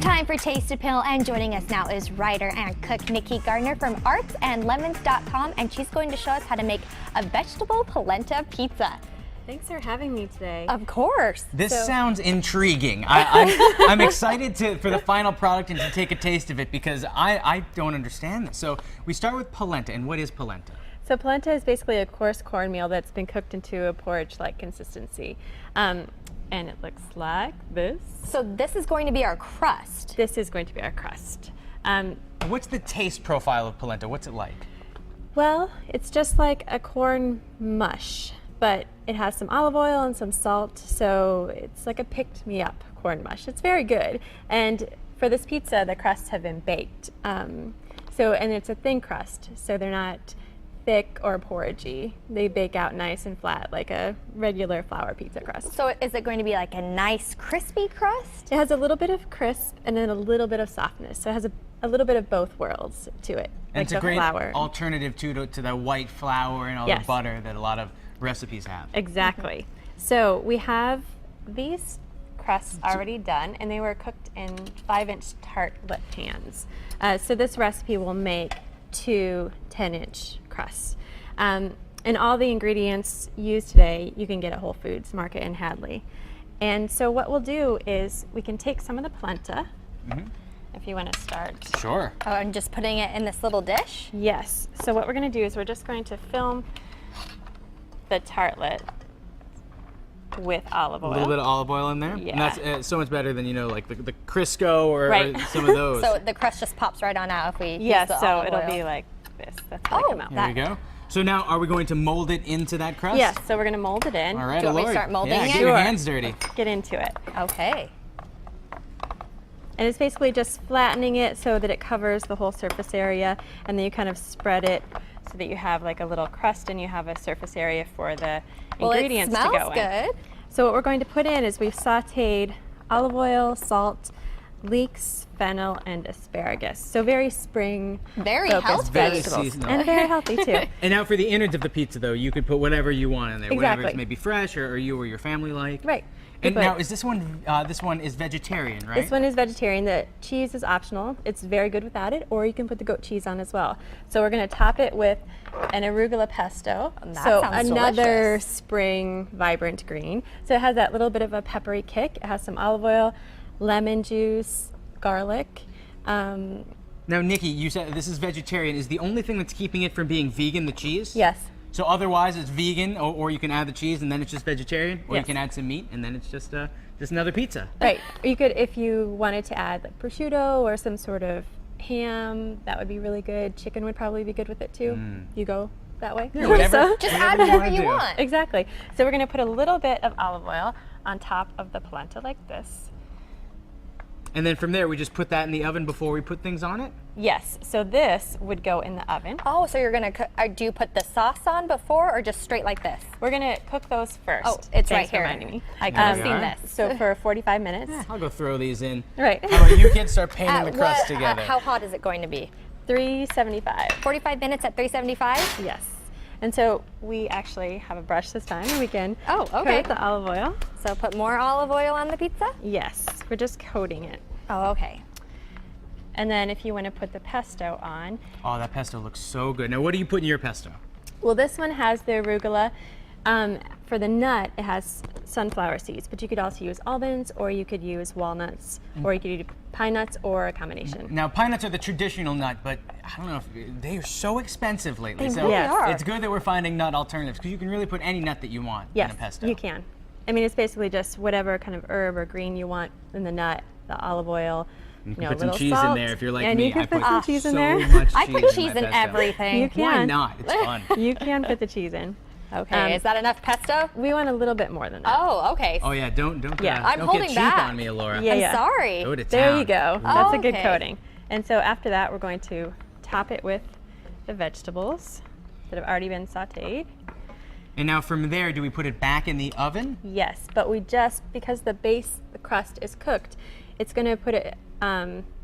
time for Taste Appeal, and joining us now is writer and cook Nikki Gardner from artsandlemons.com, and she's going to show us how to make a vegetable polenta pizza. Thanks for having me today. Of course. This sounds intriguing. I'm excited for the final product and to take a taste of it because I don't understand this. So we start with polenta, and what is polenta? So polenta is basically a coarse cornmeal that's been cooked into a porridge-like consistency. And it looks like this. So this is going to be our crust. This is going to be our crust. What's the taste profile of polenta? What's it like? Well, it's just like a corn mush, but it has some olive oil and some salt, so it's like a picked-me-up corn mush. It's very good. And for this pizza, the crusts have been baked. And it's a thin crust, so they're not thick or porridgey. They bake out nice and flat like a regular flour pizza crust. So is it going to be like a nice crispy crust? It has a little bit of crisp and then a little bit of softness. So it has a little bit of both worlds to it. And like it's a great flour. alternative to the white flour and all the butter that a lot of recipes have. Exactly. So we have these crusts already done, and they were cooked in 5-inch tartlet pans. So this recipe will make 2 10-inch crusts. And all the ingredients used today you can get at Whole Foods Market in Hadley. And so what we'll do is we can take some of the polenta, if you want to start. Sure. Oh, and just putting it in this little dish? Yes. So what we're going to do is we're just going to film the tartlet with olive oil. A little bit of olive oil in there? Yeah. And that's so much better than, like the Crisco or some of those. So the crust just pops right on out if we Yes, use the so olive it'll oil. be like this. That's how they come out. There we go. So now, are we going to mold it into that crust? Yes, so we're going to mold it in. All right, Do you want me to Lori. start molding yeah, it? get your Sure. hands dirty. Get into it. Okay. And it's basically just flattening it so that it covers the whole surface area, and then you kind of spread it so that you have like a little crust and you have a surface area for the ingredients it to smells go in. good. So what we're going to put in is we've sauteed olive oil, salt, leeks, fennel, and asparagus. So very spring Very focused healthy. Very vegetables. seasonal. And very healthy too. And now for the innards of the pizza, though, you could put whatever you want in there. Whatever Exactly. is maybe fresh or you or your family like. Right. And But now, is this one is vegetarian, right? this one is vegetarian. The cheese is optional. It's very good without it, or you can put the goat cheese on as well. So we're going to top it with an arugula pesto. That so sounds another delicious. spring, vibrant green. So it has that little bit of a peppery kick. It has some olive oil, lemon juice, garlic. Now, Nikki, you said this is vegetarian. Is the only thing that's keeping it from being vegan the cheese? Yes. So otherwise it's vegan, or you can add the cheese and then it's just vegetarian, or you Yes. can add some meat and then it's just another pizza. Right. You could, if you wanted to add like prosciutto or some sort of ham, that would be really good. Chicken would probably be good with it too. You go that way? Yeah, whatever. So- Just Whatever add you whatever wanna you do. want. Exactly. So we're going to put a little bit of olive oil on top of the polenta like this. And then from there we just put that in the oven before we put things on it? Yes. So this would go in the oven. Oh, so you're going to do you put the sauce on before or just straight like this? We're going to cook those first. Oh, it's Thanks right for here. reminding me. I could have we seen are. this. So for 45 minutes. I'll go throw these in. Right. How about you kids start painting the crust together? How hot is it going to be? 375. 45 minutes at 375? Yes. And so we actually have a brush this time, and we can Oh, okay. coat the olive oil. So put more olive oil on the pizza? Yes. We're just coating it. Oh, okay. And then if you want to put the pesto on, Oh, that pesto looks so good. Now, what do you put in your pesto? well, this one has the arugula. For the nut, it has sunflower seeds, but you could also use almonds, or you could use walnuts, or you could use pine nuts, or a combination. Now, pine nuts are the traditional nut, but I don't know if they are so expensive lately. They So really Yes. are. it's good that we're finding nut alternatives because you can really put any nut that you want Yes, in a pesto. you can. I mean, it's basically just whatever kind of herb or green you want in the nut, the olive oil. You can know, put some little cheese in salt, there if you're like and me. you can I put put some cheese in so there. much I put cheese my in pesto. everything. You Why can. not? It's fun. You can put the cheese in. Okay, is that enough pesto? We want a little bit more than that. Oh, okay. Oh yeah, don't Yeah. I'm don't holding get cheap back. on me, Laura. Yeah. I'm sorry. Go to There town. you go. That's a good Okay. coating. And so after that, we're going to top it with the vegetables that have already been sauteed. And now from there, do we put it back in the oven? Yes, but we just, because the crust is cooked, it's going to put it,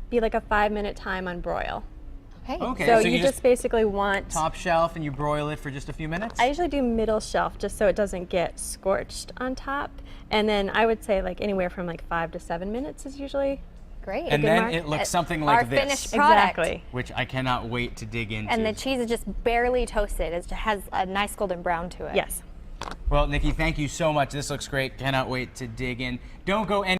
be like a 5-minute time on broil. Okay, So, so you just basically want, top shelf and you broil it for just a few minutes? I usually do middle shelf just so it doesn't get scorched on top. And then I would say like anywhere from like 5 to 7 minutes is usually Great. And good then mark. it looks something Our like this. finished product. Exactly. Which I cannot wait to dig into. And the cheese is just barely toasted. It has a nice golden brown to it. Yes. Well, Nikki, thank you so much. This looks great. Cannot wait to dig in. Don't go any